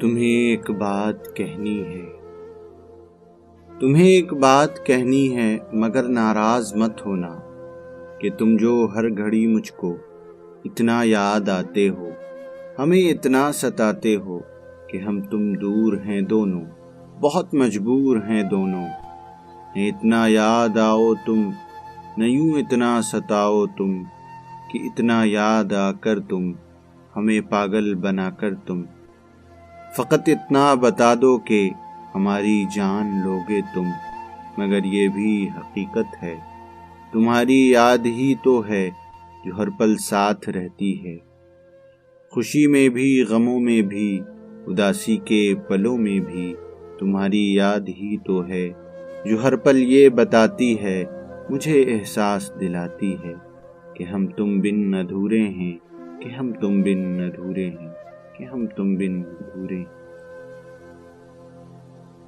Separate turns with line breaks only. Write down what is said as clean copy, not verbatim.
تمہیں ایک بات کہنی ہے، تمہیں ایک بات کہنی ہے، مگر ناراض مت ہونا کہ تم جو ہر گھڑی مجھ کو اتنا یاد آتے ہو، ہمیں اتنا ستاتے ہو کہ ہم تم دور ہیں دونوں، بہت مجبور ہیں دونوں۔ نہ اتنا یاد آؤ تم، نہ یوں اتنا ستاؤ تم، کہ اتنا یاد آ کر تم ہمیں پاگل بنا کر تم۔ فقط اتنا بتا دو کہ ہماری جان لوگے تم، مگر یہ بھی حقیقت ہے تمہاری یاد ہی تو ہے جو ہر پل ساتھ رہتی ہے، خوشی میں بھی غموں میں بھی، اداسی کے پلوں میں بھی تمہاری یاد ہی تو ہے جو ہر پل یہ بتاتی ہے، مجھے احساس دلاتی ہے کہ ہم تم بن ادھورے ہیں، کہ ہم تم بن ادھورے ہیں، کہ ہم تم بن ادھورے ہیں۔